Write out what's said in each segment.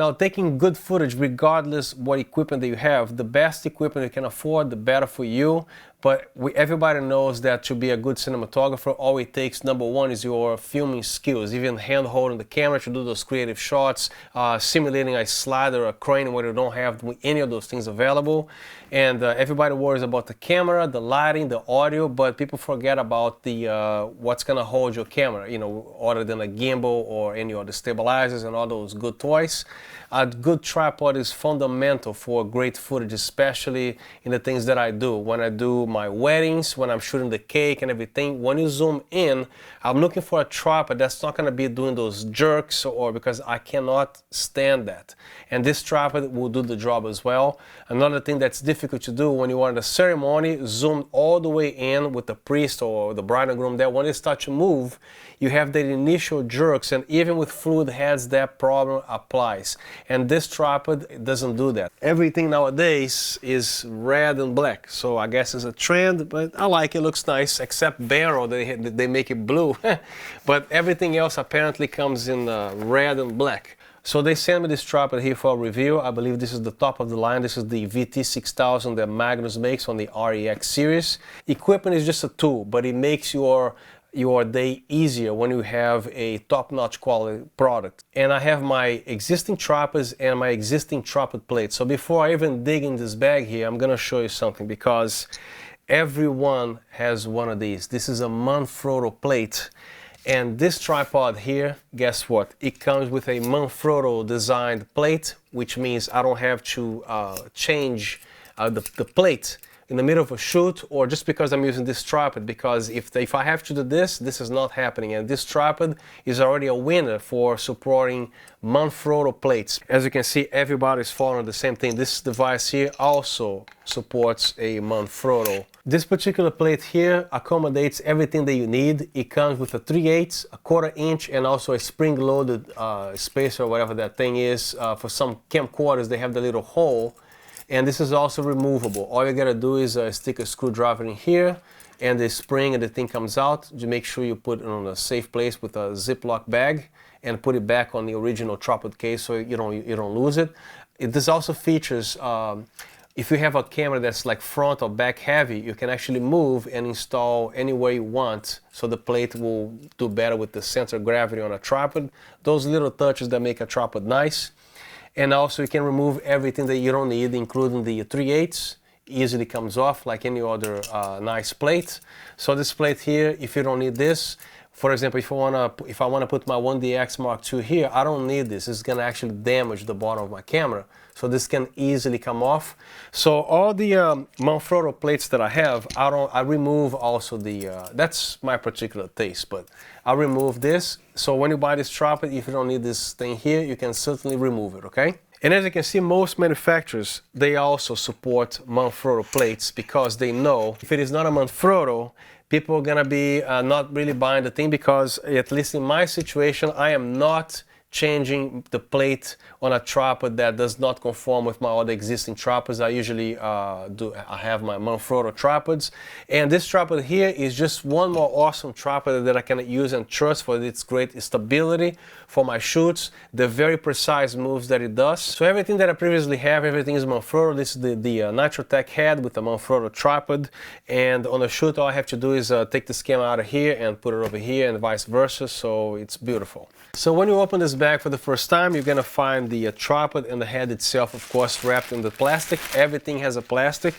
Now, taking good footage, regardless what equipment that you have, the best equipment you can afford, the better for you. But everybody knows that to be a good cinematographer, all it takes, number one, is your filming skills. Even hand holding the camera to do those creative shots, simulating a slide or a crane where you don't have any of those things available. And everybody worries about the camera, the lighting, the audio, but people forget about the what's gonna hold your camera, you know, other than a gimbal or any other stabilizers and all those good toys. A good tripod is fundamental for great footage, especially in the things that I do. When I do my weddings, when I'm shooting the cake and everything, when you zoom in, I'm looking for a tripod that's not going to be doing those jerks, or because I cannot stand that. And this tripod will do the job as well. Another thing that's difficult to do when you are in the ceremony, zoom all the way in with the priest or the bride and groom there. When they start to move, you have the initial jerks, and even with fluid heads, that problem applies. And this tripod doesn't do that. Everything nowadays is red and black, so I guess it's a trend, but I like it, looks nice, except barrel, they make it blue. But everything else apparently comes in red and black. So they sent me this tripod here for a review. I believe this is the top of the line. This is the VT6000 that Magnus makes on the REX series. Equipment is just a tool, but it makes your day easier when you have a top-notch quality product. And I have my existing tripods and my existing tripod plates. So before I even dig in this bag here, I'm gonna show you something, because everyone has one of these. This is a Manfrotto plate. And this tripod here, guess what? It comes with a Manfrotto designed plate, which means I don't have to change the plate in the middle of a shoot, or just because I'm using this tripod, because if I have to do this, this is not happening. And this tripod is already a winner for supporting Manfrotto plates. As you can see, everybody's following the same thing. This device here also supports a Manfrotto. This particular plate here accommodates everything that you need. It comes with a 3/8, a 1/4 inch, and also a spring-loaded spacer, or whatever that thing is. For some camcorders, they have the little hole. And this is also removable. All you gotta do is stick a screwdriver in here, and the spring and the thing comes out. You make sure you put it on a safe place with a Ziploc bag, and put it back on the original tripod case so you don't lose it. This also features, if you have a camera that's like front or back heavy, you can actually move and install anywhere you want, so the plate will do better with the center of gravity on a tripod. Those little touches that make a tripod nice. And also you can remove everything that you don't need, including the 3/8. Easily comes off like any other nice plate. So this plate here, if you don't need this, for example, if I wanna put my 1DX Mark II here, I don't need this. It's gonna actually damage the bottom of my camera. So this can easily come off. So all the Manfrotto plates that I have, I remove also the, that's my particular taste, but I remove this. So when you buy this tripod, if you don't need this thing here, you can certainly remove it, okay? And as you can see, most manufacturers, they also support Manfrotto plates, because they know if it is not a Manfrotto, people are gonna be not really buying the thing, because at least in my situation, I am not changing the plate on a tripod that does not conform with my other existing tripods. I usually I have my Manfrotto tripods, and this tripod here is just one more awesome tripod that I can use and trust for its great stability for my shoots, the very precise moves that it does. So everything that I previously have, everything is Manfrotto. This is the Nitrotech head with the Manfrotto tripod, and on a shoot all I have to do is take this camera out of here and put it over here, and vice versa, so it's beautiful. So when you open this bag for the first time, you're gonna find the tripod and the head itself, of course, wrapped in the plastic. Everything has a plastic,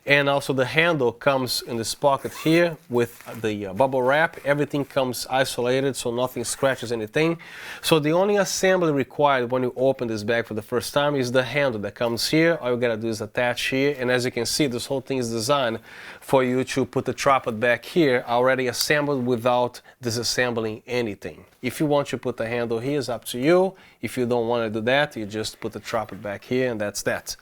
and also the handle comes in this pocket here with the bubble wrap. Everything comes isolated, so nothing scratches anything. So the only assembly required when you open this bag for the first time is the handle that comes here. All you gotta do is attach here, and as you can see, this whole thing is designed for you to put the tripod back here already assembled without disassembling anything. If you want to put the handle here, it's up to you. If you don't want to do that, you just put the tripod back here, and that's that.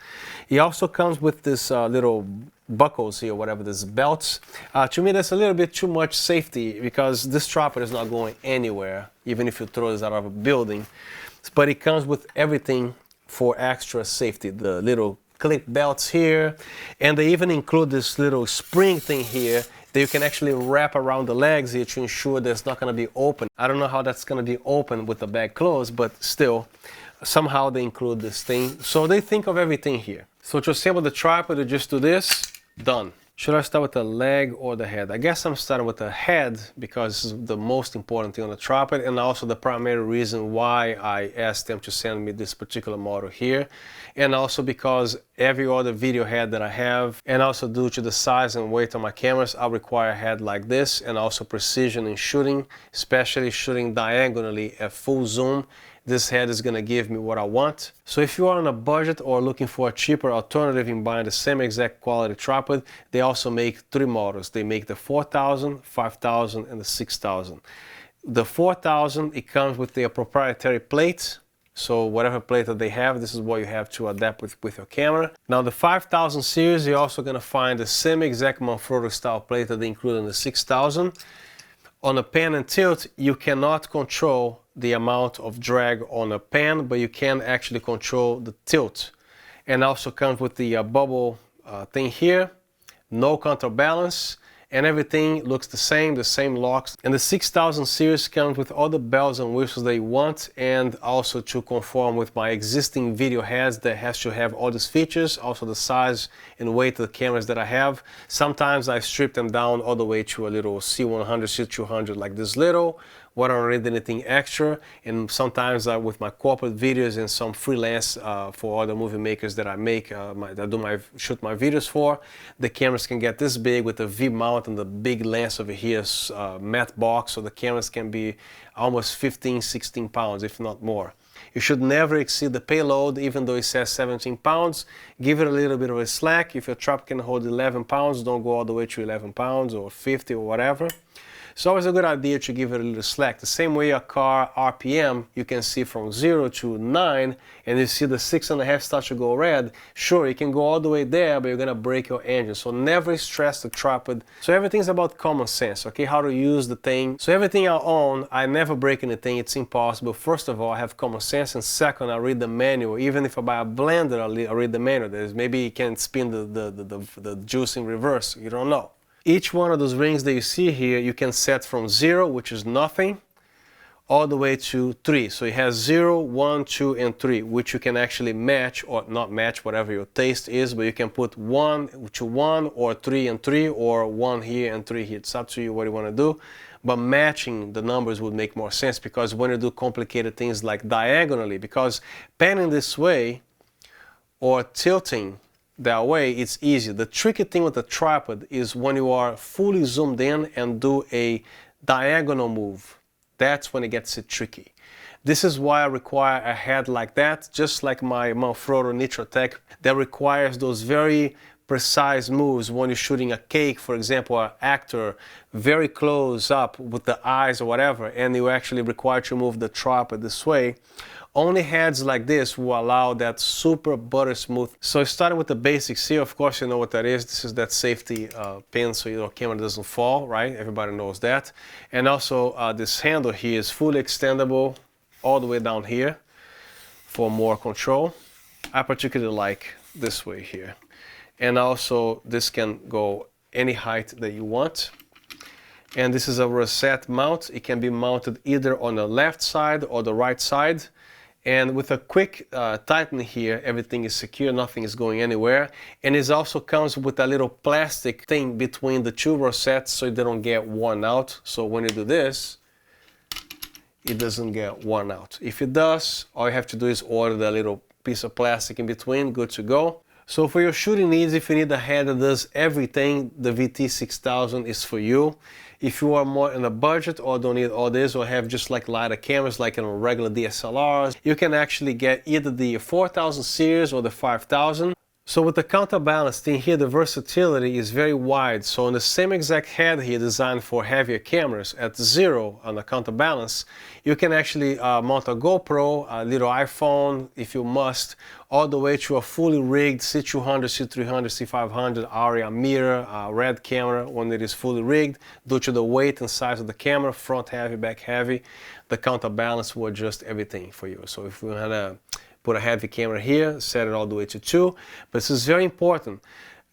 It also comes with this little buckles here, whatever, these belts. To me, that's a little bit too much safety, because this tripod is not going anywhere, even if you throw this out of a building. But it comes with everything for extra safety. The little clip belts here, and they even include this little spring thing here that you can actually wrap around the legs here to ensure that it's not going to be open. I don't know how that's going to be open with the bag closed, but still, somehow they include this thing. So they think of everything here. So to assemble the tripod, you just do this, done. Should I start with the leg or the head? I guess I'm starting with the head because this is the most important thing on the tripod, and also the primary reason why I asked them to send me this particular model here, and also because every other video head that I have, and also due to the size and weight of my cameras, I require a head like this, and also precision in shooting, especially shooting diagonally at full zoom. This head is going to give me what I want. So if you are on a budget or looking for a cheaper alternative in buying the same exact quality tripod, they also make 3 models. They make the 4000, 5000 and the 6000. The 4000, it comes with their proprietary plate. So whatever plate that they have, this is what you have to adapt with your camera. Now the 5000 series, you're also going to find the same exact Manfrotto style plate that they include in the 6000. On a pan and tilt, you cannot control the amount of drag on a pan, but you can actually control the tilt. And also comes with the bubble thing here, no counterbalance, and everything looks the same locks. And the 6000 series comes with all the bells and whistles that you want, and also to conform with my existing video heads that has to have all these features, also the size and weight of the cameras that I have. Sometimes I strip them down all the way to a little C100, C200 like this little, what I don't need anything extra, and sometimes with my corporate videos and some freelance for other movie makers that I make, shoot my videos for, the cameras can get this big with the V mount and the big lens over here, matte box, so the cameras can be almost 15, 16 pounds, if not more. You should never exceed the payload, even though it says 17 pounds. Give it a little bit of a slack. If your trap can hold 11 pounds, don't go all the way to 11 pounds or 50 or whatever. It's always a good idea to give it a little slack. The same way a car RPM, you can see from 0 to 9, and you see the 6.5 start to go red. Sure, you can go all the way there, but you're gonna break your engine. So never stress the tripod. So everything's about common sense, okay? How to use the thing. So everything I own, I never break anything. It's impossible. First of all, I have common sense, and second, I read the manual. Even if I buy a blender, I read the manual. Maybe you can spin the juice in reverse. You don't know. Each one of those rings that you see here, you can set from 0, which is nothing, all the way to 3. So it has 0, 1, 2, and 3, which you can actually match or not match, whatever your taste is, but you can put 1 to 1 or 3 and 3 or 1 here and 3 here. It's up to you what you want to do. But matching the numbers would make more sense, because when you do complicated things like diagonally, because panning this way or tilting that way, it's easy. The tricky thing with the tripod is when you are fully zoomed in and do a diagonal move. That's when it gets tricky. This is why I require a head like that, just like my Manfrotto Nitrotech, that requires those very precise moves when you're shooting a cake, for example, an actor very close up with the eyes or whatever, and you actually require to move the tripod this way. Only heads like this will allow that super butter smooth. So starting with the basics here, of course you know what that is. This is that safety pin so your camera doesn't fall, right? Everybody knows that. And also this handle here is fully extendable all the way down here for more control. I particularly like this way here. And also this can go any height that you want. And this is a rosette mount. It can be mounted either on the left side or the right side. And with a quick tighten here, everything is secure, nothing is going anywhere. And it also comes with a little plastic thing between the two rosettes so they don't get worn out. So when you do this, it doesn't get worn out. If it does, all you have to do is order the little piece of plastic in between, good to go. So for your shooting needs, if you need a head that does everything, the VT6000 is for you. If you are more in a budget or don't need all this or have just like lighter cameras like in regular DSLRs, you can actually get either the 4000 series or the 5000. So with the counterbalance thing here, the versatility is very wide. So on the same exact head here designed for heavier cameras at 0 on the counterbalance, you can actually mount a GoPro, a little iPhone if you must, all the way to a fully rigged C200, C300, C500 ARRI mirror, red camera when it is fully rigged. Due to the weight and size of the camera, front heavy, back heavy, the counterbalance will adjust everything for you. So if you had a put a heavy camera here, set it all the way to 2. But this is very important.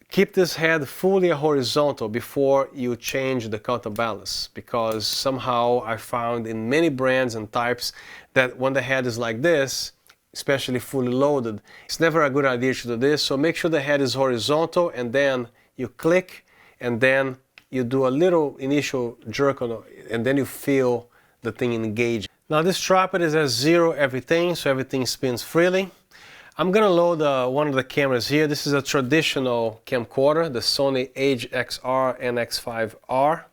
Keep this head fully horizontal before you change the counterbalance, because somehow I found in many brands and types that when the head is like this, especially fully loaded. It's never a good idea to do this, so make sure the head is horizontal, and then you click, and then you do a little initial jerk on it, and then you feel the thing engage. Now this tripod is at 0 everything, so everything spins freely. I'm gonna load one of the cameras here. This is a traditional camcorder, the Sony AGXR NX5R.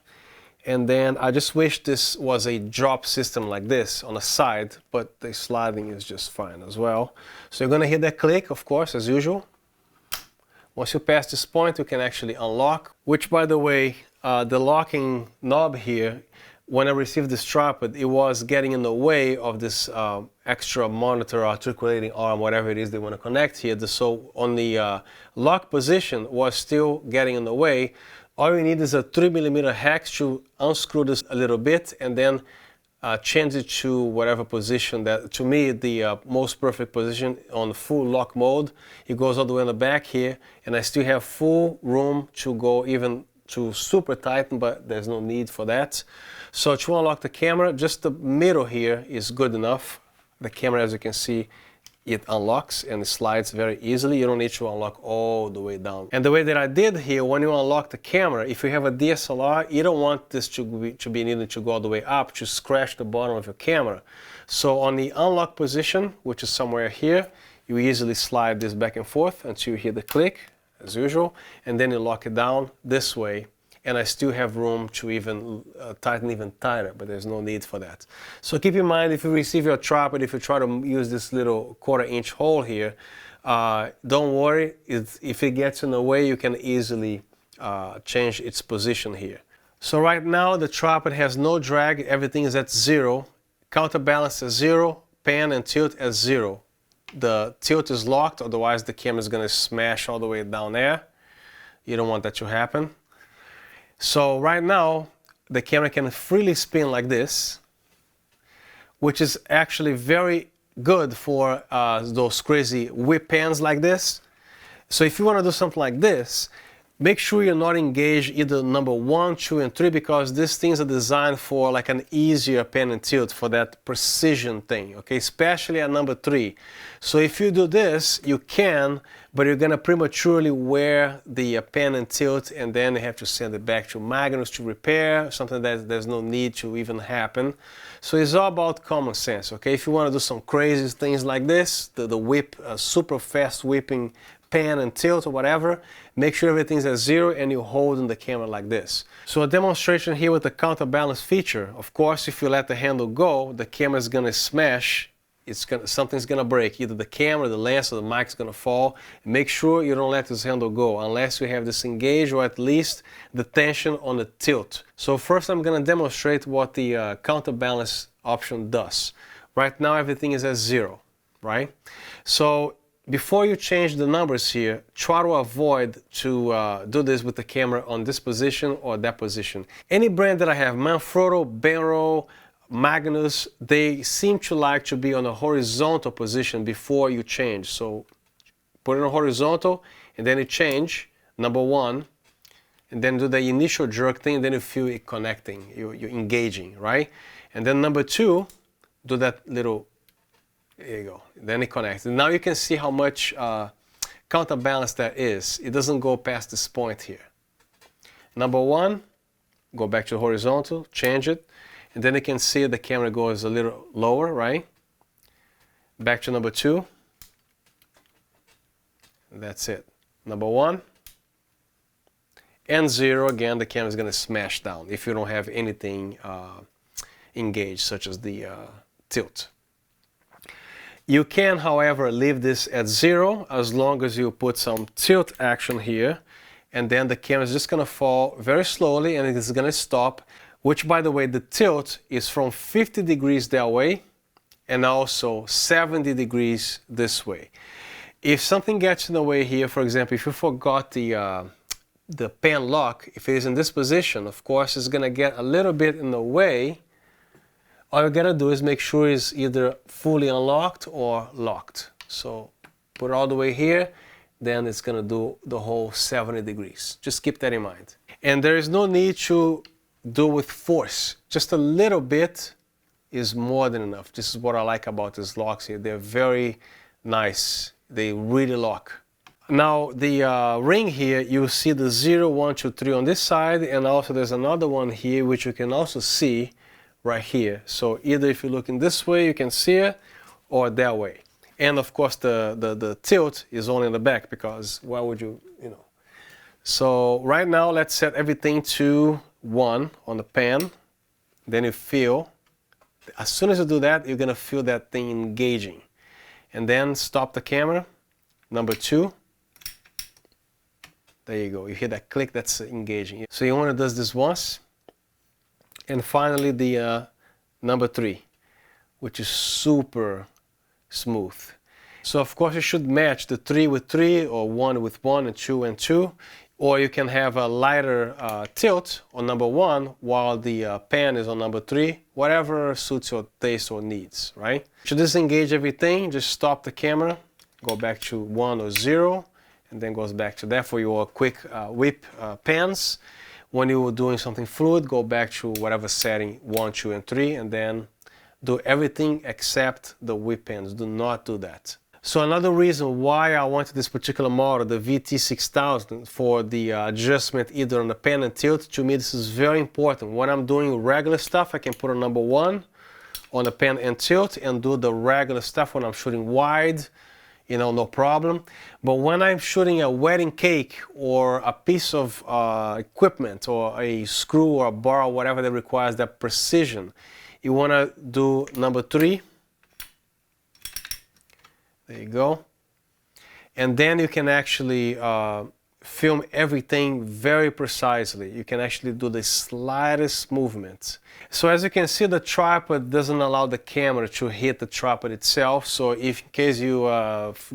And then I just wish this was a drop system like this on the side, but the sliding is just fine as well. So you're gonna hit that click, of course, as usual. Once you pass this point, you can actually unlock, which, by the way, the locking knob here, when I received this tripod, it was getting in the way of this extra monitor articulating arm, whatever it is they want to connect here. So on the lock position was still getting in the way. All you need is a 3mm hex to unscrew this a little bit, and then change it to whatever position that, to me, the most perfect position on full lock mode. It goes all the way in the back here, and I still have full room to go even to super tighten, but there's no need for that. So to unlock the camera, just the middle here is good enough. The camera, as you can see, it unlocks and it slides very easily. You don't need to unlock all the way down. And the way that I did here, when you unlock the camera, if you have a DSLR, you don't want this to be needed to go all the way up to scratch the bottom of your camera. So on the unlock position, which is somewhere here, you easily slide this back and forth until you hear the click, as usual, and then you lock it down this way, and I still have room to even tighten even tighter, but there's no need for that. So keep in mind, if you receive your tripod, if you try to use this little 1/4-inch hole here, don't worry, if it gets in the way, you can easily change its position here. So right now the tripod has no drag, everything is at 0, counterbalance at 0, pan and tilt at 0. The tilt is locked, otherwise the camera is going to smash all the way down there. You don't want that to happen. So right now the camera can freely spin like this, which is actually very good for those crazy whip pans like this. So if you want to do something like this, make sure you're not engaged either number 1, 2, and 3, because these things are designed for like an easier pan and tilt, for that precision thing, okay, especially at number 3. So if you do this, you can, but you're gonna prematurely wear the pan and tilt, and then you have to send it back to Magnus to repair, something that there's no need to even happen. So it's all about common sense, okay? If you want to do some crazy things like this, the whip, super fast whipping pan and tilt or whatever, make sure everything's at 0 and you're holding the camera like this. So a demonstration here with the counterbalance feature. Of course, if you let the handle go, the camera's gonna smash. Something's gonna break, either the camera, the lens, or the mic's gonna fall. Make sure you don't let this handle go unless you have this engaged, or at least the tension on the tilt. So first I'm gonna demonstrate what the counterbalance option does. Right now everything is at 0, right? So before you change the numbers here, try to avoid to do this with the camera on this position or that position. Any brand that I have, Manfrotto, Benro, Magnus, they seem to like to be on a horizontal position before you change. So put it on horizontal, and then you change, number 1, and then do the initial jerk thing, and then you feel it connecting, you're engaging, right? And then number 2, do that little, there you go, then it connects. And now you can see how much counterbalance that is. It doesn't go past this point here. Number 1, go back to horizontal, change it, and then you can see the camera goes a little lower, right? Back to number 2. That's it. Number 1 and 0. Again, the camera is going to smash down if you don't have anything engaged, such as the tilt. You can, however, leave this at 0 as long as you put some tilt action here, and then the camera is just going to fall very slowly and it is going to stop, which, by the way, the tilt is from 50 degrees that way and also 70 degrees this way. If something gets in the way here, for example, if you forgot the pan lock, if it is in this position, of course it's going to get a little bit in the way. All you gotta do is make sure it's either fully unlocked or locked. So put it all the way here, then it's gonna do the whole 70 degrees. Just keep that in mind. And there is no need to do with force, just a little bit is more than enough. This is what I like about these locks here. They're very nice. They really lock. Now the ring here, you see the 0, 1, 2, 3 on this side, and also there's another one here which you can also see right here. So either if you're looking this way you can see it, or that way. And of course the tilt is only in the back, because why would you know. So right now let's set everything to 1 on the pan. Then you feel, as soon as you do that, you're gonna feel that thing engaging. And then stop the camera, number 2. There you go, you hear that click, that's engaging. So you want to do this once. And finally the number 3, which is super smooth. So of course you should match the 3 with 3, or 1 with 1, and 2 and 2. Or you can have a lighter tilt on number 1 while the pan is on number 3, whatever suits your taste or needs, right? To disengage everything, just stop the camera, go back to 1 or 0, and then goes back to that for your quick whip pans. When you were doing something fluid, go back to whatever setting, 1, 2, and 3, and then do everything except the whip pans. Do not do that. So another reason why I wanted this particular model, the VT6000, for the adjustment either on the pan and tilt, to me this is very important. When I'm doing regular stuff, I can put a number 1 on the pan and tilt and do the regular stuff when I'm shooting wide, you know, no problem. But when I'm shooting a wedding cake or a piece of equipment or a screw or a bar or whatever that requires that precision, you want to do number 3. There you go. And then you can actually film everything very precisely. You can actually do the slightest movement. So as you can see, the tripod doesn't allow the camera to hit the tripod itself. So if in case you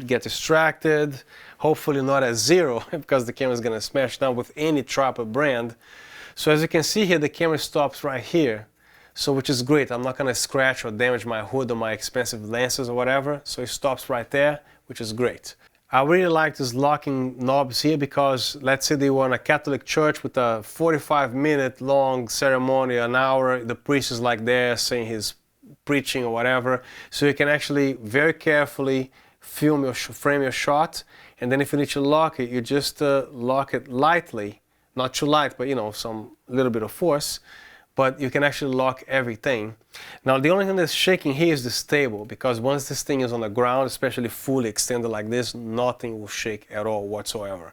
get distracted, hopefully not at 0, because the camera is going to smash down with any tripod brand. So as you can see here, the camera stops right here. So which is great. I'm not going to scratch or damage my hood or my expensive lenses or whatever. So it stops right there, which is great. I really like these locking knobs here because let's say they were in a Catholic church with a 45-minute long ceremony, an hour, the priest is like there saying his preaching or whatever. So you can actually very carefully frame your shot, and then if you need to lock it, you just lock it lightly, not too light, but you know, some little bit of force. But you can actually lock everything. Now the only thing that's shaking here is this table, because once this thing is on the ground, especially fully extended like this, nothing will shake at all whatsoever.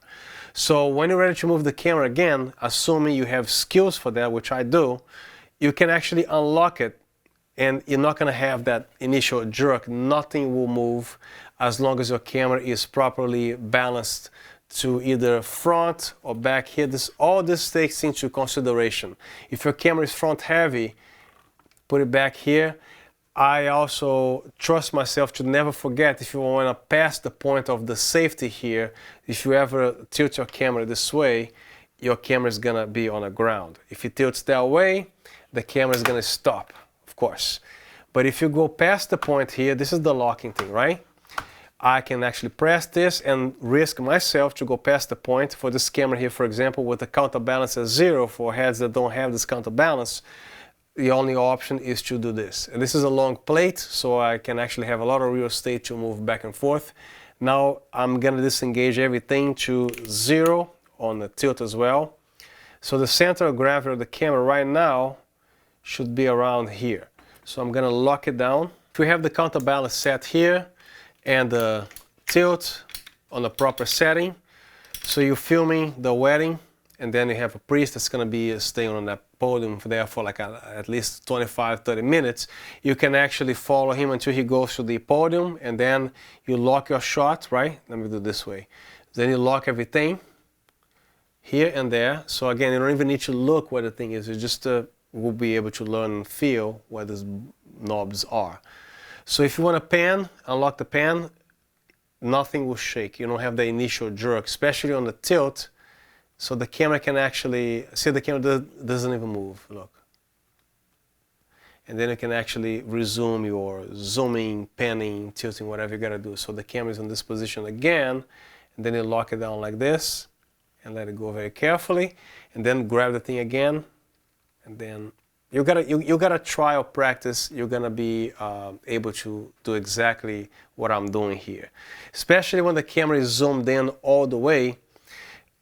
So when you're ready to move the camera again, assuming you have skills for that, which I do, you can actually unlock it and you're not going to have that initial jerk. Nothing will move as long as your camera is properly balanced to either front or back here. All this takes into consideration. If your camera is front heavy, put it back here. I also trust myself to never forget, if you want to pass the point of the safety here, if you ever tilt your camera this way, your camera is going to be on the ground. If it tilts that way, the camera is going to stop, of course. But if you go past the point here, this is the locking thing, right? I can actually press this and risk myself to go past the point. For this camera here, for example, with the counterbalance at 0, for heads that don't have this counterbalance, the only option is to do this. And this is a long plate, so I can actually have a lot of real estate to move back and forth. Now I'm going to disengage everything to 0 on the tilt as well. So the center of gravity of the camera right now should be around here. So I'm going to lock it down. If we have the counterbalance set here, and the tilt on the proper setting, so you're filming the wedding, and then you have a priest that's going to be staying on that podium there for like at least 25-30 minutes. You can actually follow him until he goes to the podium, and then you lock your shot, right? Let me do it this way. Then you lock everything here and there. So again, you don't even need to look where the thing is. You just will be able to learn and feel where these knobs are. So if you want to pan, unlock the pan, nothing will shake. You don't have the initial jerk, especially on the tilt. So the camera can actually, see, the camera doesn't even move, look. And then you can actually resume your zooming, panning, tilting, whatever you got to do. So the camera is in this position again, and then you lock it down like this and let it go very carefully, and then grab the thing again, and then You gotta trial practice. You're gonna be able to do exactly what I'm doing here. Especially when the camera is zoomed in all the way,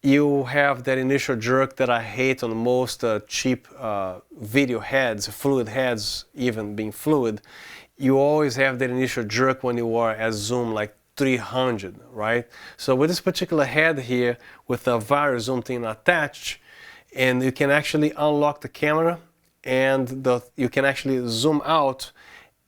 you have that initial jerk that I hate on most cheap video heads, fluid heads even being fluid. You always have that initial jerk when you are at zoom like 300, right? So with this particular head here, with a various zoom thing attached, and you can actually unlock the camera, and you can actually zoom out,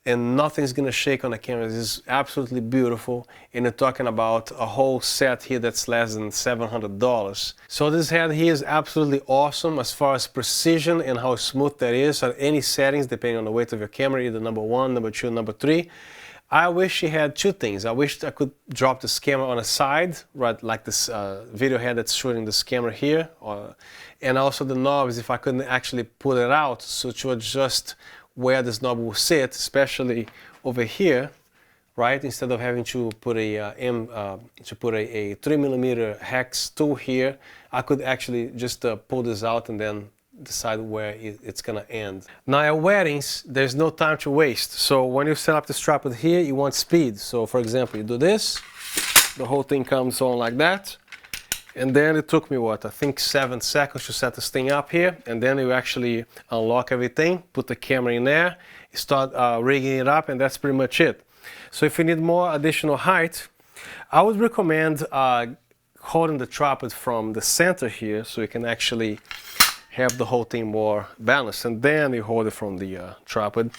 and nothing's gonna shake on the camera. This is absolutely beautiful, and you're talking about a whole set here that's less than $700. So this head here is absolutely awesome as far as precision and how smooth that is at any settings, depending on the weight of your camera, either number 1, number 2, number 3. I wish it had two things. I wish I could drop this camera on a side, right, like this video head that's shooting this camera here, and also the knobs, if I couldn't actually pull it out, so to adjust where this knob will sit, especially over here, right? Instead of having to put a 3mm hex tool here, I could actually just pull this out and then decide where it's gonna end. Now at weddings, there's no time to waste. So when you set up the strap with here, you want speed. So for example, you do this, the whole thing comes on like that. And then it took me, what, I think 7 seconds to set this thing up here. And then you actually unlock everything, put the camera in there, start rigging it up, and that's pretty much it. So if you need more additional height, I would recommend holding the tripod from the center here, so you can actually have the whole thing more balanced. And then you hold it from the tripod.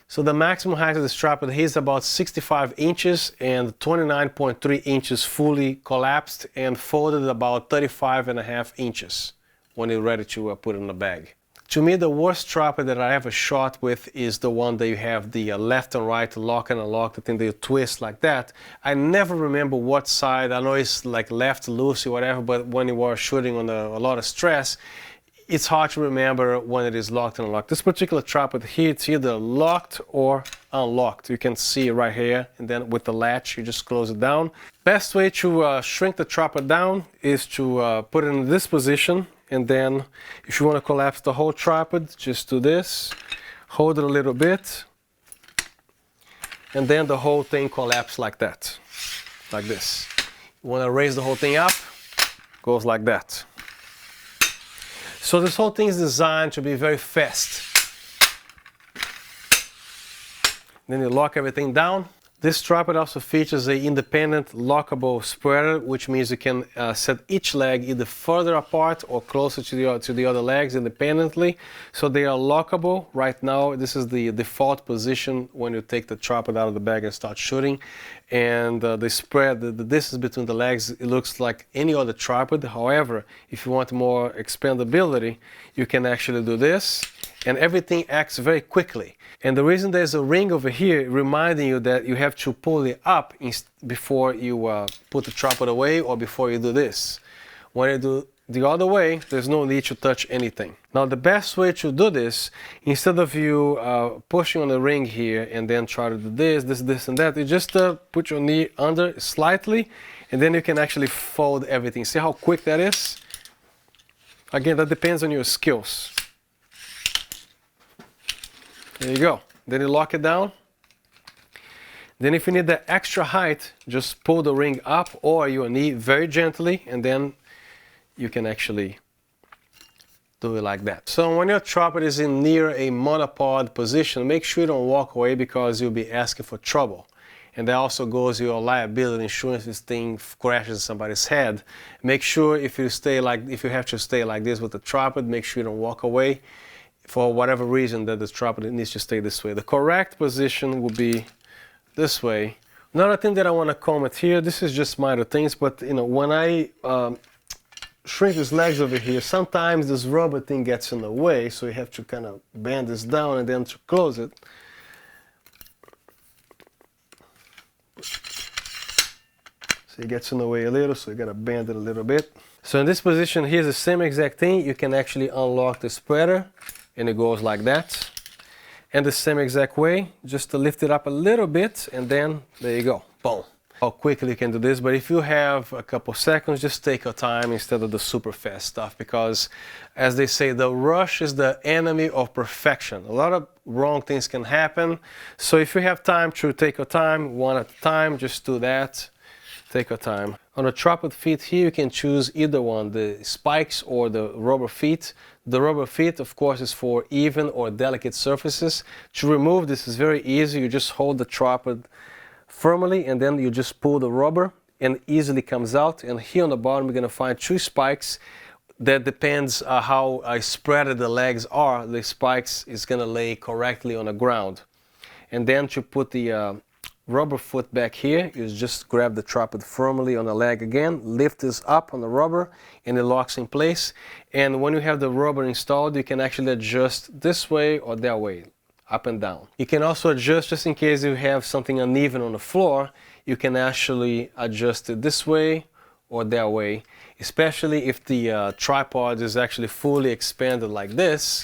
So the maximum height of this tripod here is about 65 inches and 29.3 inches fully collapsed, and folded about 35.5 inches when you're ready to put it in the bag. To me, the worst tripod that I ever shot with is the one that you have the left and right lock and unlock, the thing that you twist like that. I never remember what side. I know it's like left loose or whatever, but when you are shooting on a lot of stress, it's hard to remember when it is locked and unlocked. This particular tripod here, it's either locked or unlocked. You can see it right here, and then with the latch, you just close it down. Best way to shrink the tripod down is to put it in this position, and then if you want to collapse the whole tripod, just do this, hold it a little bit, and then the whole thing collapses like that, like this. You want to raise the whole thing up, goes like that. So this whole thing is designed to be very fast. Then you lock everything down. This tripod also features an independent lockable spreader, which means you can set each leg either further apart or closer to the other legs independently. So they are lockable. Right now, this is the default position when you take the tripod out of the bag and start shooting. And the spread, the distance between the legs, it looks like any other tripod. However, if you want more expandability, you can actually do this, and everything acts very quickly. And the reason there's a ring over here reminding you that you have to pull it up before you put the tripod away, or before you do this. When you do the other way, there's no need to touch anything. Now the best way to do this, instead of you pushing on the ring here and then try to do this and that, you just put your knee under slightly, and then you can actually fold everything. See how quick that is? Again, that depends on your skills. There you go. Then you lock it down. Then if you need that extra height, just pull the ring up or your knee very gently, and then you can actually do it like that. So when your tripod is in near a monopod position, make sure you don't walk away, because you'll be asking for trouble. And that also goes your liability insurance. This thing crashes somebody's head. Make sure if you have to stay like this with the tripod, make sure you don't walk away. For whatever reason that the tripod needs to stay this way. The correct position will be this way. Another thing that I want to comment here, this is just minor things, but you know, when I shrink these legs over here, sometimes this rubber thing gets in the way, so you have to kind of bend this down and then to close it. So it gets in the way a little, so you gotta bend it a little bit. So in this position, here's the same exact thing. You can actually unlock the spreader, and it goes like that. And the same exact way, just to lift it up a little bit, and then there you go, boom. how quickly you can do this, but if you have a couple seconds, just take your time instead of the super fast stuff, because as they say, the rush is the enemy of perfection. A lot of wrong things can happen, so if you have time to take your time, one at a time, just do that. Take your time. On the tripod feet here, you can choose either one, the spikes or the rubber feet. The rubber feet, of course, is for even or delicate surfaces. To remove this is very easy. You just hold the tripod firmly and then you just pull the rubber and easily comes out. And here on the bottom you're going to find two spikes. That depends how spread the legs are. The spikes is going to lay correctly on the ground. And then to put the rubber foot back here, you just grab the tripod firmly on the leg again, lift this up on the rubber and it locks in place. And when you have the rubber installed, you can actually adjust this way or that way, up and down. You can also adjust just in case you have something uneven on the floor. You can actually adjust it this way or that way, especially if the tripod is actually fully expanded like this.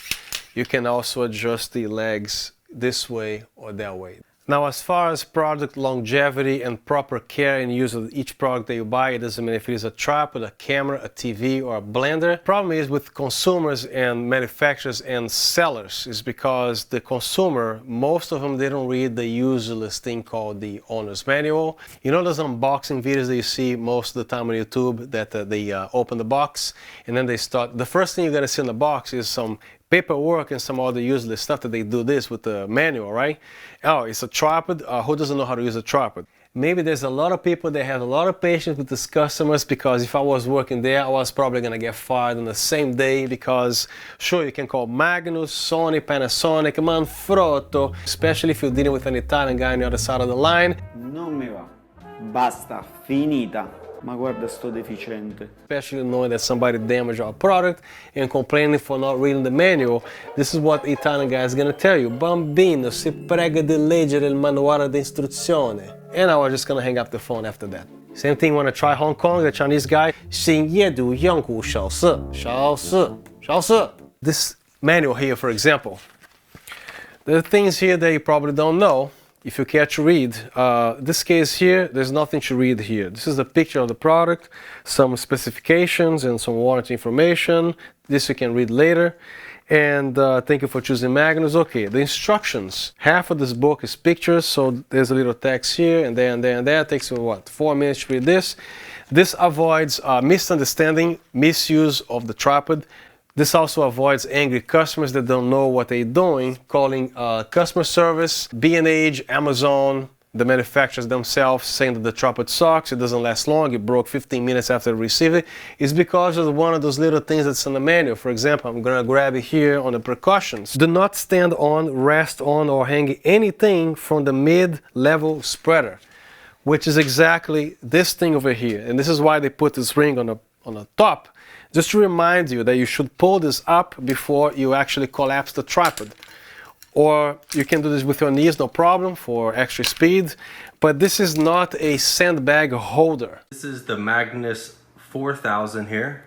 You can also adjust the legs this way or that way. Now, as far as product longevity and proper care and use of each product that you buy, it doesn't matter if it is a tripod, a camera, a TV, or a blender. Problem is with consumers and manufacturers and sellers is because the consumer, most of them, they don't read the useless thing called the owner's manual. You know those unboxing videos that you see most of the time on YouTube that they open the box and then they start, the first thing you're gonna see in the box is some paperwork and some other useless stuff that they do this with the manual, right? Oh, it's a tripod. Who doesn't know how to use a tripod? Maybe there's a lot of people that have a lot of patience with these customers, because if I was working there, I was probably gonna get fired on the same day, because sure, you can call Magnus, Sony, Panasonic, Manfrotto, especially if you're dealing with an Italian guy on the other side of the line. Non mi va. Basta, finita. Ma guarda sto deficiente. Especially knowing that somebody damaged our product and complaining for not reading the manual. This is what the Italian guy is going to tell you. Bambino, si prega di leggere il manuale di istruzione. And I was just going to hang up the phone after that. Same thing when I try Hong Kong, the Chinese guy. xin ye du yang hu shao si, shao si, shao si. This manual here, for example. There are things here that you probably don't know. If you care to read, this case here, there's nothing to read here. This is a picture of the product, some specifications and some warranty information. This you can read later. And thank you for choosing Magnus. Okay, the instructions. Half of this book is pictures, so there's a little text here and there and there and there. It takes you, what, 4 minutes to read this. This avoids misunderstanding, misuse of the tripod. This also avoids angry customers that don't know what they're doing, calling customer service, B&H, Amazon, the manufacturers themselves, saying that the tripod sucks, it doesn't last long, it broke 15 minutes after they received it. It's because of one of those little things that's in the manual. For example, I'm going to grab it here on the precautions. Do not stand on, rest on, or hang anything from the mid-level spreader, which is exactly this thing over here. And this is why they put this ring on the top. Just to remind you that you should pull this up before you actually collapse the tripod. Or you can do this with your knees, no problem, for extra speed. But this is not a sandbag holder. This is the Magnus 4000 here.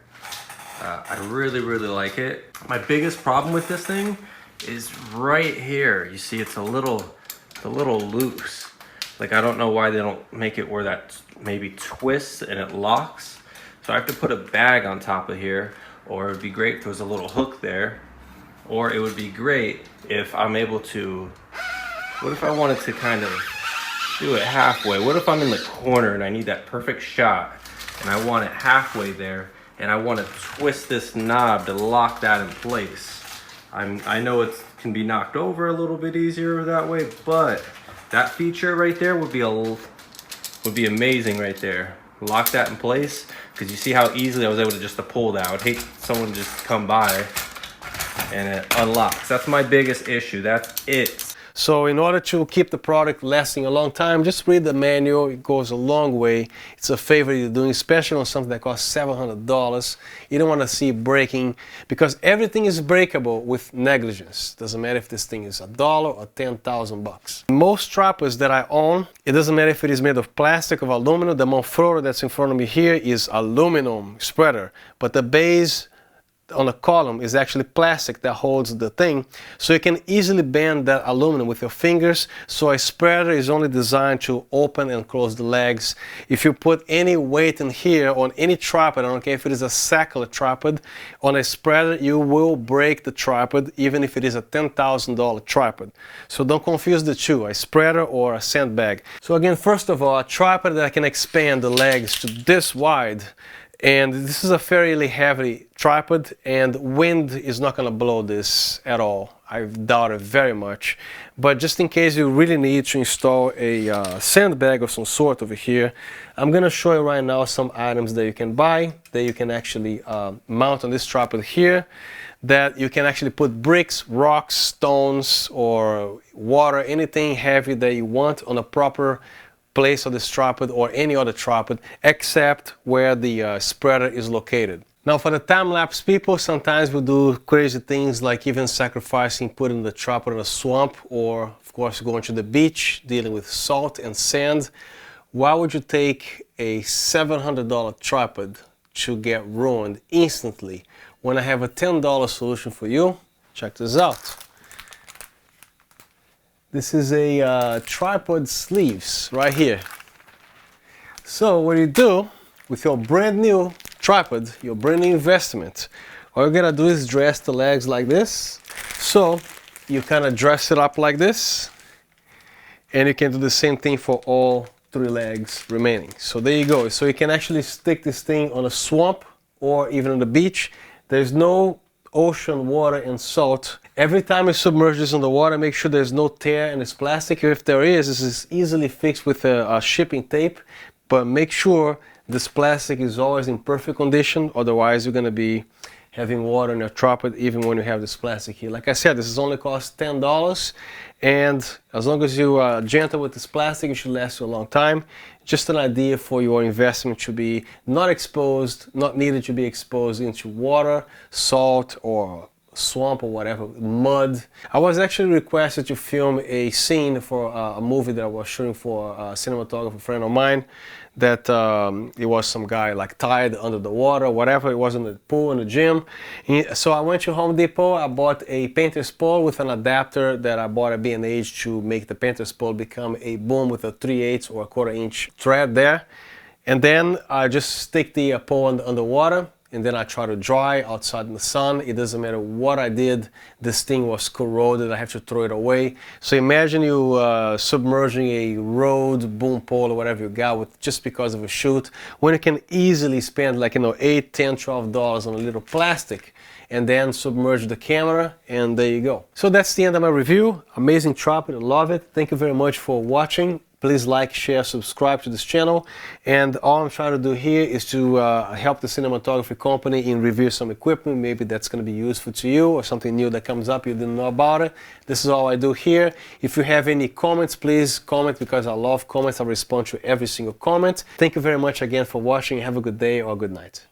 I really like it. My biggest problem with this thing is right here. You see it's a little loose. Like, I don't know why they don't make it where that maybe twists and it locks. So I have to put a bag on top of here, or it would be great if there was a little hook there, or it would be great if I'm able to, what if I wanted to kind of do it halfway? What if I'm in the corner and I need that perfect shot and I want it halfway there and I want to twist this knob to lock that in place? I know it can be knocked over a little bit easier that way, but that feature right there would be amazing right there. Lock that in place, because you see how easily I was able to just pull that. I would hate someone to just come by and it unlocks. That's my biggest issue. That's it. So in order to keep the product lasting a long time, just read the manual. It goes a long way. It's a favor you're doing, especially on something that costs $700. You don't want to see it breaking, because everything is breakable with negligence. Doesn't matter if this thing is $1 or 10,000 bucks. Most tripods that I own, it doesn't matter if it is made of plastic or aluminum. The Manfrotto that's in front of me here is aluminum spreader, but the base on a column is actually plastic that holds the thing, so you can easily bend that aluminum with your fingers. So a spreader is only designed to open and close the legs. If you put any weight in here on any tripod, I don't care if it is a circular tripod, on a spreader you will break the tripod even if it is a $10,000 tripod. So don't confuse the two, a spreader or a sandbag. So again, first of all, a tripod that can expand the legs to this wide. And this is a fairly heavy tripod, and wind is not going to blow this at all. I doubt it very much. But just in case you really need to install a sandbag of some sort over here, I'm going to show you right now some items that you can buy, that you can actually mount on this tripod here, that you can actually put bricks, rocks, stones, or water, anything heavy that you want on a proper place of this tripod or any other tripod except where the spreader is located. Now for the time-lapse people, sometimes we do crazy things like even sacrificing putting the tripod in a swamp, or of course going to the beach dealing with salt and sand. Why would you take a $700 tripod to get ruined instantly when I have a $10 solution for you? Check this out. This is a tripod sleeves right here. So what you do with your brand new tripod, your brand new investment, all you're gonna do is dress the legs like this. So you kind of dress it up like this, and you can do the same thing for all three legs remaining. So there you go. So you can actually stick this thing on a swamp or even on the beach. There's no ocean water and salt. Every time you submerge this in the water, make sure there's no tear in this plastic. If there is, this is easily fixed with a shipping tape, but make sure this plastic is always in perfect condition, otherwise you're going to be having water in your tripod even when you have this plastic here. Like I said, this is only cost $10, and as long as you are gentle with this plastic, it should last you a long time. Just an idea for your investment to be not exposed, not needed to be exposed into water, salt, or swamp or whatever, mud. I was actually requested to film a scene for a movie that I was shooting for a cinematographer friend of mine, that it was some guy like tied under the water, whatever, it was in the pool in the gym. So I went to Home Depot, I bought a painter's pole with an adapter that I bought at B&H to make the painter's pole become a boom with a 3/8 or a 1/4 inch thread there. And then I just stick the pole under water, and then I try to dry outside in the sun. It doesn't matter what I did, this thing was corroded, I have to throw it away. So imagine you submerging a road boom pole or whatever you got with just because of a shoot, when you can easily spend like, you know, $8, $10, $12 on a little plastic and then submerge the camera, and there you go. So that's the end of my review. Amazing tripod, I love it. Thank you very much for watching. Please like, share, subscribe to this channel. And all I'm trying to do here is to help the cinematography company in review some equipment. Maybe that's going to be useful to you, or something new that comes up you didn't know about it. This is all I do here. If you have any comments, please comment, because I love comments. I respond to every single comment. Thank you very much again for watching. Have a good day or good night.